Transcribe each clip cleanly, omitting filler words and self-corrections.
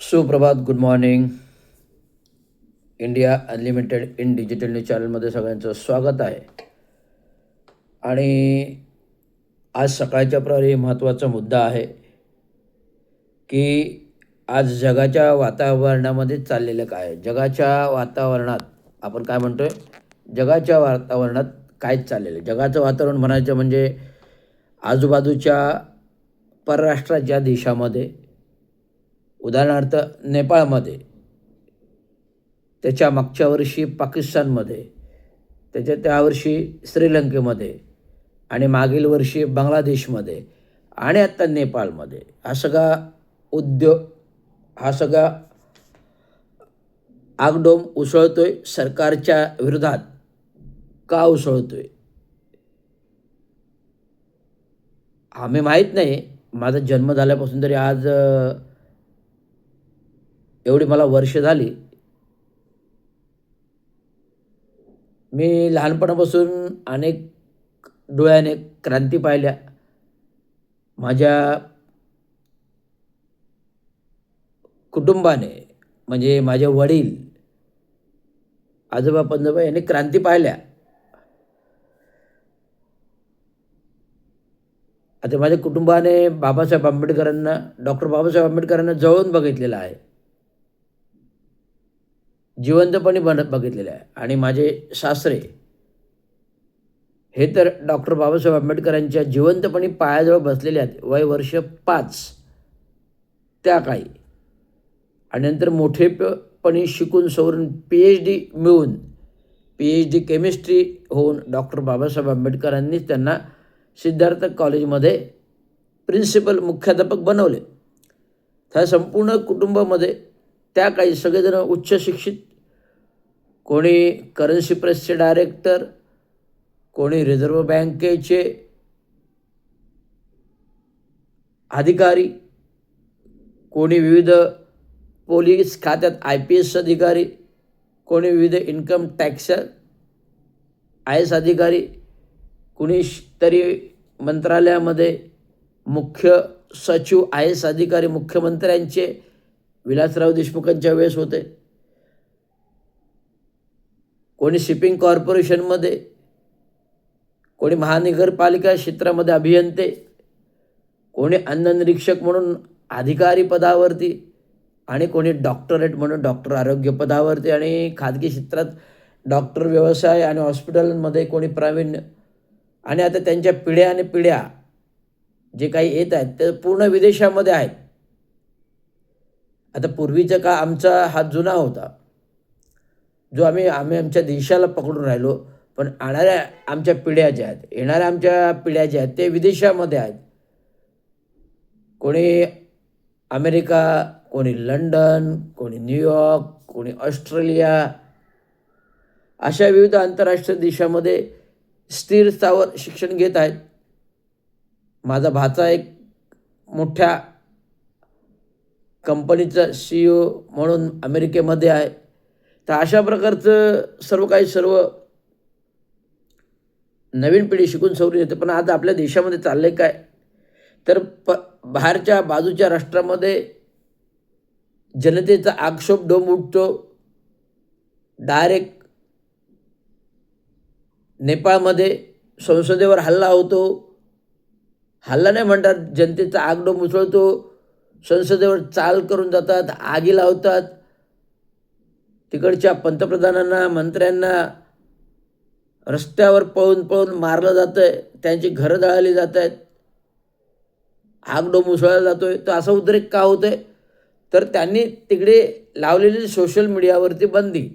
सुप्रभात, good morning. India unlimited in digital news चॅनलमध्ये सगळ्यांचं स्वागत आहे. आणि आज सकाळच्या प्रहरी महत्त्वाचा मुद्दा आहे की आज जगाच्या वातावरणामध्ये चाललेलं काय आहे. जगाच्या वातावरणात आपण काय म्हणतोय, जगाच्या वातावरणात काय चाललेलं आहे. जगाचं वातावरण म्हणायचं म्हणजे आजूबाजूच्या परराष्ट्राच्या देशामध्ये, उदाहरणार्थ नेपाळमध्ये, त्याच्या मागच्या वर्षी पाकिस्तानमध्ये, त्या वर्षी श्रीलंकेमध्ये आणि मागील वर्षी बांगलादेशमध्ये आणि आत्ता नेपाळमध्ये हा सगळा उद्योग, हा सगळा आगडोंब उसळतोय. सरकारच्या विरोधात का उसळतोय आम्ही माहीत नाही. माझा जन्म झाल्यापासून तरी आज एवढी मला वर्ष झाली. मी लहानपणापासून अनेक डोळ्याने क्रांती पाहिल्या. माझ्या कुटुंबाने म्हणजे माझे वडील, आजोबा, पंजोबा यांनी क्रांती पाहिल्या. आता माझ्या कुटुंबाने बाबासाहेब आंबेडकरांना, डॉक्टर बाबासाहेब आंबेडकरांना जवळून बघितलेलं आहे, जिवंतपणे बघितलेलं आहे. आणि माझे सासरे हे तर डॉक्टर बाबासाहेब आंबेडकरांच्या जिवंतपणे पायाजवळ बसलेले आहेत, वय वर्ष 5 त्या काळी. आणि नंतर मोठेपणी शिकून सवरून PhD मिळून, PhD केमिस्ट्री होऊन डॉक्टर बाबासाहेब आंबेडकरांनीच त्यांना सिद्धार्थ कॉलेजमध्ये प्रिन्सिपल, मुख्याध्यापक बनवले. त्या संपूर्ण कुटुंबामध्ये त्या काही सगळेजण उच्च शिक्षित, कोणी करन्सी प्रेसचे डायरेक्टर, कोणी रिझर्व्ह बँकेचे अधिकारी, कोणी विविध पोलीस खात्यात IPS अधिकारी, कोणी विविध इन्कम टॅक्स IS अधिकारी, कुणी तरी मंत्रालयामध्ये मुख्य सचिव IS अधिकारी मुख्यमंत्र्यांचे विलासराव देशमुखांच्या वेळेस होते, कोणी शिपिंग कॉर्पोरेशनमध्ये, कोणी महानगरपालिका क्षेत्रामध्ये अभियंते, कोणी अन्न निरीक्षक म्हणून अधिकारी पदावरती, आणि कोणी डॉक्टरेट म्हणून डॉक्टर आरोग्य पदावरती, आणि खाजगी क्षेत्रात डॉक्टर व्यवसाय आणि हॉस्पिटलमध्ये कोणी प्रावीण्य. आणि आता त्यांच्या पिढ्या आणि पिढ्या जे काही येत आहेत ते पूर्ण विदेशामध्ये आहेत. आता पूर्वीचा का आमचा हा जुना होता, जो आम्ही आमच्या देशाला पकडून राहिलो, पण येणाऱ्या आमच्या पिढ्या ज्या आहेत, येणाऱ्या आमच्या पिढ्या ज्या आहेत ते विदेशामध्ये आहेत. कोणी अमेरिका, कोणी लंडन, कोणी न्यूयॉर्क, कोणी ऑस्ट्रेलिया, अशा विविध आंतरराष्ट्रीय देशामध्ये स्थिर स्थावर शिक्षण घेत आहेत. माझा भाचा एक मोठ्या कंपनीचा CEO म्हणून अमेरिकेमध्ये आहे. तर अशा प्रकारचं सर्व नवीन पिढी शिकून सवरून येते. पण आज आपल्या देशामध्ये चाललंय काय, तर बाहेरच्या बाजूच्या राष्ट्रामध्ये जनतेचा आक्षोभ डोंब उठतो. डायरेक्ट नेपाळमध्ये संसदेवर हल्ला होतो. हल्ला नाही म्हणतात, जनतेचा आगडोंब उसळतो. संसदेवर चाल करून जातात, आगी लावतात. तिकडच्या पंतप्रधानांना, मंत्र्यांना रस्त्यावर पळून पळून मारलं जातं आहे, त्यांची घरं जळाली जात आहेत, आगडोंब उसळला जातो आहे. तर असा उद्रेक का होतं आहे, तर त्यांनी तिकडे लावलेली सोशल मीडियावरती बंदी,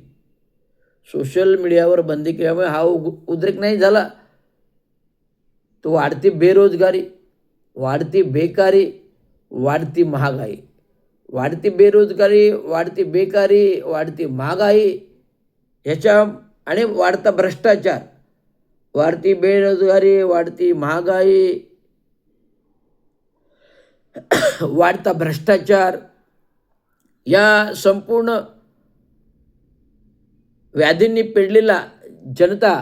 सोशल मीडियावर बंदी केल्यामुळे हा उद्रेक नाही झाला. तो वाढती बेरोजगारी, वाढती बेकारी, वाढती महागाई, वाढती बेरोजगारी, वाढती बेकारी, वाढती महागाई ह्याच्या, आणि वाढता भ्रष्टाचार, वाढती बेरोजगारी, वाढती महागाई, वाढता भ्रष्टाचार, या संपूर्ण व्याधींनी पेडलेला जनता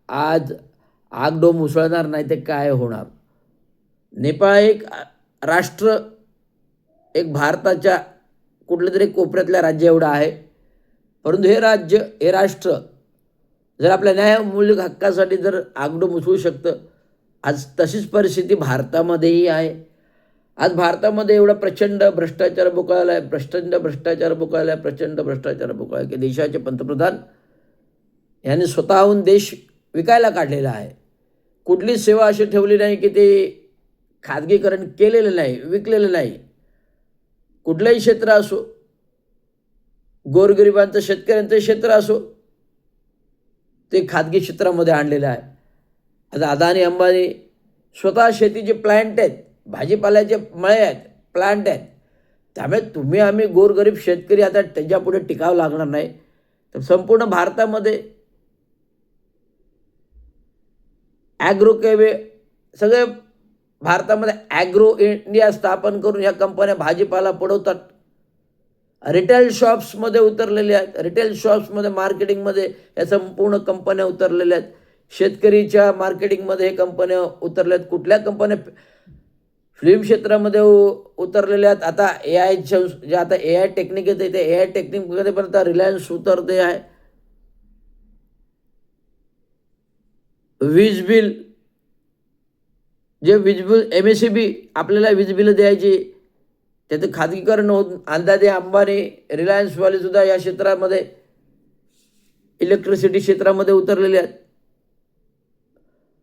आज आगडोंब उसळणार नाही ते काय होणार. नेपाळ एक राष्ट्र, एक भारताच्या कुठल्या तरी कोपऱ्यातल्या राज्य एवढं आहे. परंतु हे राज्य, हे राष्ट्र जर आपल्या न्यायमूलक हक्कासाठी जर आगडून उचलू शकतं, आज तशीच परिस्थिती भारतामध्येही आहे. आज भारतामध्ये एवढा प्रचंड भ्रष्टाचार बोकाळला आहे, प्रचंड भ्रष्टाचार बोकाळला आहे, प्रचंड भ्रष्टाचार बोकाळला की देशाचे पंतप्रधान यांनी स्वतःहून देश विकायला काढलेला आहे. कुठलीच सेवा अशी ठेवली नाही की ते खाजगीकरण केलेलं नाही, विकलेलं नाही. कुठलंही क्षेत्र असो, गोरगरिबांचं, शेतकऱ्यांचं क्षेत्र असो, ते खाजगी क्षेत्रामध्ये आणलेलं आहे. आता अदानी अंबानी स्वतः शेतीचे प्लांट आहेत, भाजीपाल्याचे मळे आहेत, प्लांट आहेत. त्यामुळे तुम्ही आम्ही गोरगरीब शेतकरी आता त्याच्यापुढे टिकावं लागणार नाही. तर संपूर्ण भारतामध्ये ॲग्रो सगळे भारतामध्ये ॲग्रो इंडिया स्थापन करून ह्या कंपन्या भाजीपाला पुरवतात. रिटेल शॉप्समध्ये उतरलेल्या आहेत, रिटेल शॉप्समध्ये मार्केटिंगमध्ये या संपूर्ण कंपन्या उतरलेल्या आहेत. शेतकरीच्या मार्केटिंगमध्ये हे कंपन्या उतरल्या आहेत. कुठल्या कंपन्या फिल्म क्षेत्रामध्ये उतरलेल्या आहेत. आता जे आता AI टेक्निक येते, ते AI टेक्निकमध्ये पण आता रिलायन्स उतरते आहे. वीज बिल, जे वीज बिल MSEB आपल्याला वीज बिलं द्यायची, त्याचं खाजगीकरण होऊन अंदाजे अंबानी, रिलायन्सवाले सुद्धा या क्षेत्रामध्ये, इलेक्ट्रिसिटी क्षेत्रामध्ये उतरलेले आहेत.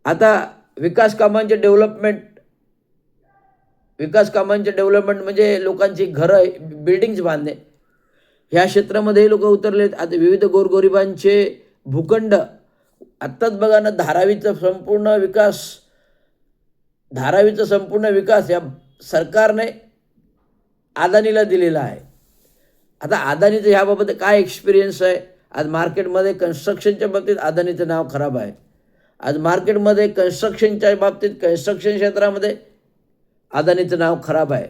आता विकास कामांचे डेव्हलपमेंट म्हणजे लोकांची घरं, बिल्डिंग्स बांधणे, ह्या क्षेत्रामध्ये लोक उतरले आहेत. आता विविध गोरगरिबांचे भूखंड, आत्ताच बघा ना, धारावीचा संपूर्ण विकास या सरकारने अदानीला दिलेला आहे. आता अदानीचं ह्याबाबत काय एक्सपिरियन्स आहे? आज मार्केटमध्ये कन्स्ट्रक्शनच्या बाबतीत अदानीचं नाव खराब आहे. आज मार्केटमध्ये कन्स्ट्रक्शनच्या बाबतीत, कन्स्ट्रक्शन क्षेत्रामध्ये अदानीचं नाव खराब आहे.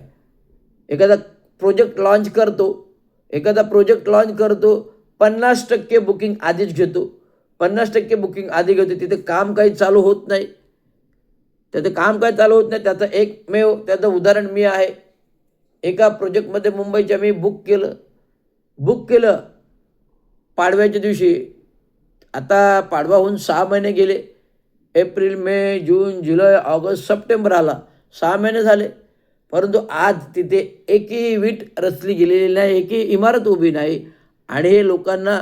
एखादा प्रोजेक्ट लॉन्च करतो, 50% बुकिंग आधीच घेतो, 50% बुकिंग आधी घेतो. तिथे काम काही चालू होत नाही. त्याचं उदाहरण मी आहे. एका प्रोजेक्टमध्ये मुंबईच्या मी बुक केलं पाडव्याच्या दिवशी. आता पाडवा होऊन 6 महिने गेले. एप्रिल, मे, जून, जुलै, ऑगस्ट, सप्टेंबर आला, 6 महिने झाले. परंतु आज तिथे एकही वीट रचली गेलेली नाही, एकही इमारत उभी नाही. आणि हे लोकांना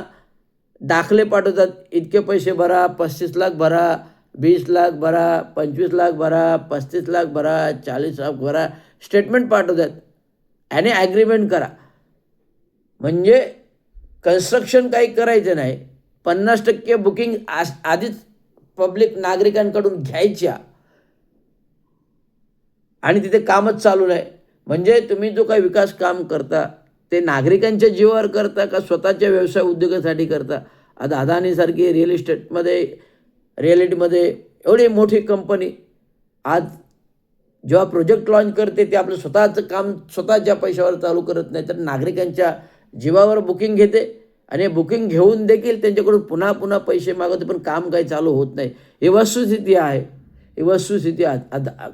दाखले पाठवतात, इतके पैसे भरा, 35 लाख भरा, 20 लाख भरा, 25 लाख भरा, 35 लाख भरा, 40 लाख भरा, स्टेटमेंट पाठवतात आणि ॲग्रीमेंट करा. म्हणजे कन्स्ट्रक्शन काही करायचं नाही, 50% बुकिंग आधीच पब्लिक नागरिकांकडून घ्यायच्या आणि तिथे कामच चालू नाही. म्हणजे तुम्ही जो काही विकास काम करता ते नागरिकांच्या जीवावर करता का स्वतःच्या व्यवसाय उद्योगासाठी करता? आता अदानीसारखी रिॲलिटीमध्ये एवढी मोठी कंपनी आज जेव्हा प्रोजेक्ट लॉन्च करते, ते आपलं स्वतःचं काम स्वतःच्या पैशावर चालू करत नाही, तर नागरिकांच्या जीवावर बुकिंग घेते आणि बुकिंग घेऊन देखील त्यांच्याकडून पुन्हा पुन्हा पैसे मागवते, पण काम काही चालू होत नाही. ही वस्तुस्थिती आहे.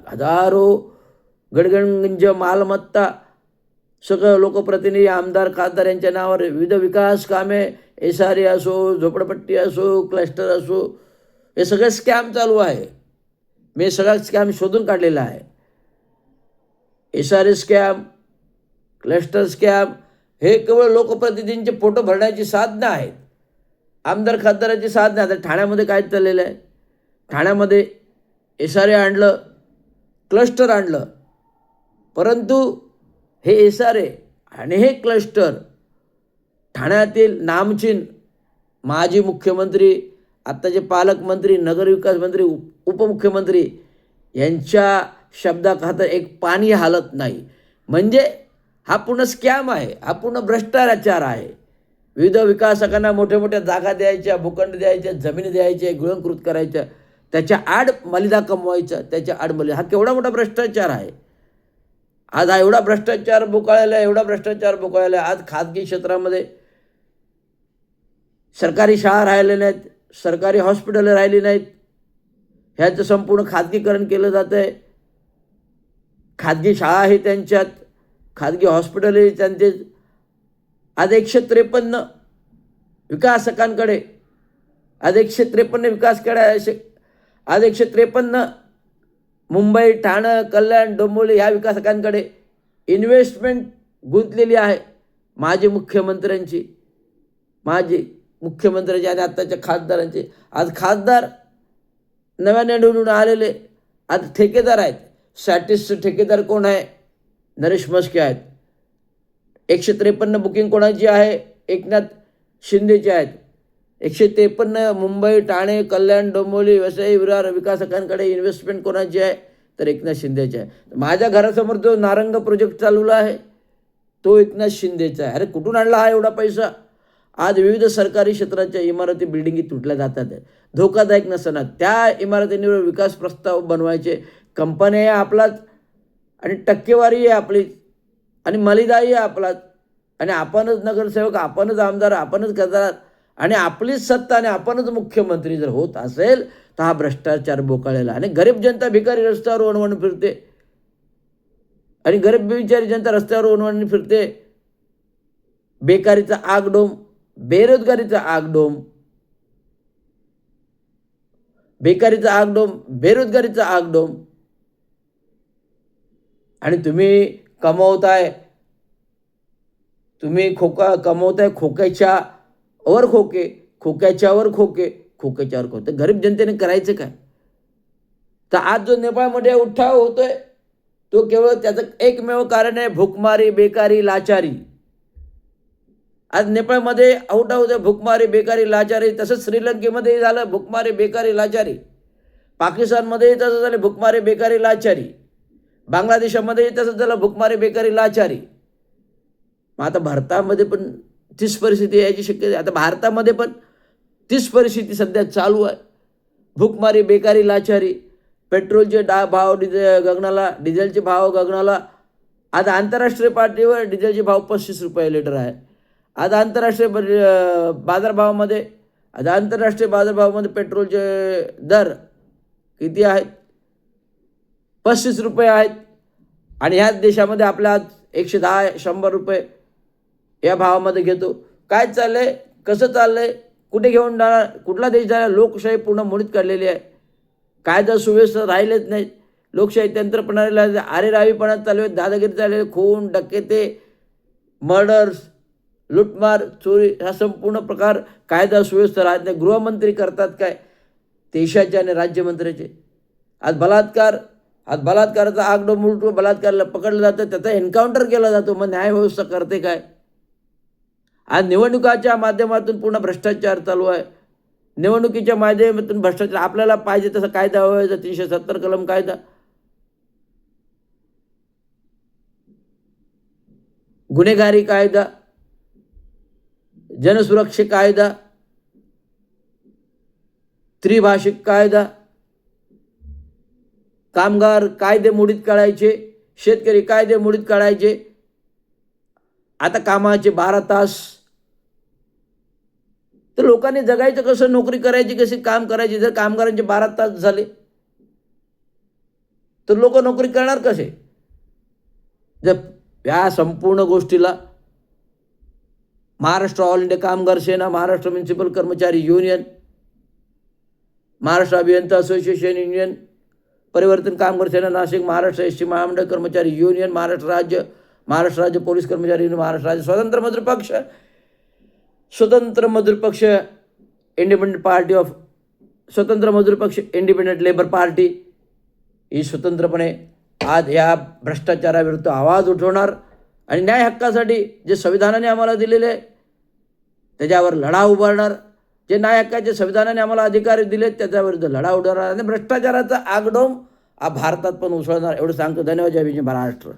हजारो गडगंज मालमत्ता, सगळं लोकप्रतिनिधी, आमदार, खासदार यांच्या नावावर विविध विकास कामे, SRA असो, झोपडपट्टी असो, क्लस्टर असो, हे सगळं स्कॅम चालू आहे. मी सगळा स्कॅम शोधून काढलेला आहे. SRA स्कॅम, क्लस्टर स्कॅम हे केवळ लोकप्रतिनिधींचे फोटो भरण्याची साधनं आहेत, आमदार खासदाराची साधनं. आता ठाण्यामध्ये काय चाललेलं आहे? ठाण्यामध्ये SRA आणलं, क्लस्टर आणलं, परंतु हे SRA आणि हे क्लस्टर ठाण्यातील नामचीन माजी मुख्यमंत्री, आत्ताचे पालकमंत्री, नगरविकास मंत्री, उपमुख्यमंत्री यांच्या शब्दाखातर एक पाणी हालत नाही. म्हणजे हा पूर्ण स्कॅम आहे, हा पूर्ण भ्रष्टाचार आहे. विविध विकासकांना मोठ्या मोठ्या जागा द्यायच्या, भूखंड द्यायच्या, जमिनी द्यायच्या, गिळंकृत करायच्या, त्याच्या आड मलिदा कमवायचा, हा केवढा मोठा भ्रष्टाचार आहे. आज हा एवढा भ्रष्टाचार बोकाळायला आज खाजगी क्षेत्रामध्ये सरकारी शाळा राहिले नाहीत, सरकारी हॉस्पिटल राहिली नाहीत, ह्याचं संपूर्ण खाजगीकरण केलं जातं आहे. खाजगी शाळाही त्यांच्यात, खाजगी हॉस्पिटलही त्यांचे, आज 153 विकासकांकडे, आज 153 विकासकडे, आज 153 मुंबई, ठाणं, कल्याण, डोंबिवली ह्या विकासकांकडे इन्व्हेस्टमेंट गुंतलेली आहे. माजी मुख्यमंत्र्यांची आणि आत्ताच्या खासदारांची. आज खासदार नव्याने निवडून आलेले आज ठेकेदार आहेत. सॅटिसचे ठेकेदार कोण आहे? नरेश म्हस्के आहेत. 153 बुकिंग कोणाची आहे? एकनाथ शिंदेची आहेत. 153 मुंबई, ठाणे, कल्याण, डोंबिवली, वसई, विरार विकासकांकडे इन्व्हेस्टमेंट कोणाची आहे? तर एकनाथ शिंदेची आहे. माझ्या घरासमोर जो नारंग प्रोजेक्ट चालवला आहे तो एकनाथ शिंदेचा आहे. अरे कुठून आणला हा एवढा पैसा? आज विविध सरकारी क्षेत्राच्या इमारती, बिल्डिंगी तुटल्या जातात आहेत. धोकादायक नसताना त्या इमारतींवर विकास प्रस्ताव बनवायचे. कंपन्या आहे आपलाच आणि टक्केवारी आहे आपलीच आणि मलिदाही आहे आपलाच आणि आपणच नगरसेवक, आपणच आमदार, आपणच खासदार आणि आपलीच सत्ता आणि आपणच मुख्यमंत्री जर होत असेल तर हा भ्रष्टाचार बोकाळलेला. आणि गरीब जनता भिकारी रस्त्यावर वणवण फिरते आणि गरीब बिचारी जनता रस्त्यावर वणवण फिरते. बेकारीचा आगडोम, बेरोजगारीचा आगडोम, बेकारीचा आगडोम, बेरोजगारीचा आगडोम. आणि तुम्ही कमवताय, कमवताय खोक्याच्या वर खोके, खोक्याच्यावर खोके, खोक्याच्यावर खोके. गरीब जनतेने करायचं काय? तर आज जो नेपाळमध्ये उठाव होतोय तो केवळ त्याचं एकमेव कारण आहे भूकमारी, बेकारी, लाचारी. आज नेपाळमध्ये उठाव होतोय भूकमारी, बेकारी, लाचारी. तसंच श्रीलंकेमध्येही झालं भूकमारी, बेकारी, लाचारी. पाकिस्तानमध्येही तसं झालं भूकमारी, बेकारी, लाचारी. बांगलादेशामध्येही तसंच झालं भूकमारी, बेकारी, लाचारी. मग आता भारतामध्ये पण तीच परिस्थिती यायची शक्यता आहे. आता भारतामध्ये पण तीच परिस्थिती सध्या चालू आहे. भूकमारी, बेकारी, लाचारी. पेट्रोलचे भाव गगनाला, डिझेलचे भाव गगनाला. आज आंतरराष्ट्रीय पातळीवर डिझेलचे भाव 35 रुपये लिटर आहे. आज आंतरराष्ट्रीय बाजारभावामध्ये पेट्रोलचे दर किती आहेत? 35 रुपये आहेत. आणि ह्याच देशामध्ये आपल्या आज 110, 100 रुपये या भावामध्ये घेतो. काय चाललंय? कसं चाललंय? कुठे घेऊन जाणार? कुठला देश जाणार? लोकशाही पूर्ण मोडीत काढलेली आहे. कायदा सुव्यवस्था राहिलेच नाही. लोकशाही तंत्रप्रणालीला आरेरावीपणात चालू आहे. दादागिरी चालू आहे. खून, डकेते, मर्डर्स, लुटमार, चोरी हा संपूर्ण प्रकार कायदा सुव्यवस्था राहत नाही. गृहमंत्री करतात काय? देशाचे आणि राज्यमंत्र्याचे. आज बलात्काराचा आगडोंब उलटून बलात्काराला पकडलं जातं, त्याचा एन्काउंटर केला जातो. मग न्यायव्यवस्था करते काय? आज निवडणुकाच्या माध्यमातून पूर्ण भ्रष्टाचार चालू आहे. निवडणुकीच्या माध्यमातून भ्रष्टाचार. आपल्याला पाहिजे तसा कायदा व्हायचा, 370 कलम कायदा, गुन्हेगारी कायदा, जनसुरक्षा कायदा, त्रिभाषिक कायदा, कामगार कायदे मोडीत काढायचे, शेतकरी कायदे मोडीत काढायचे. आता कामाचे 12 तास. तर लोकांनी जगायचं कसं? नोकरी करायची कशी? काम करायची? जर कामगारांचे 12 तास झाले तर लोक नोकरी करणार कसे? जर या संपूर्ण गोष्टीला महाराष्ट्र ऑल इंडिया कामगार सेना, महाराष्ट्र म्युनिसिपल कर्मचारी युनियन, महाराष्ट्र अभियंता असोसिएशन युनियन, परिवर्तन कामगार सेना नाशिक, महाराष्ट्र एसटी महामंडळ कर्मचारी युनियन, महाराष्ट्र राज्य पोलीस कर्मचारी युनियन, महाराष्ट्र राज्य स्वतंत्र मजूर पक्ष, इंडिपेंडंट लेबर पार्टी ही स्वतंत्रपणे आज या भ्रष्टाचाराविरुद्ध आवाज उठवणार आणि न्याय हक्कासाठी जे संविधानाने आम्हाला दिलेले आहे त्याच्यावर लढा उभारणार. जे न्याय हक्काचे संविधानाने आम्हाला अधिकार दिले त्याच्याविरुद्ध लढा उभारणार आणि भ्रष्टाचाराचा आगडोम भारतात पण उसळणार. एवढं सांगतो. धन्यवाद. जय भीम, जय महाराष्ट्र.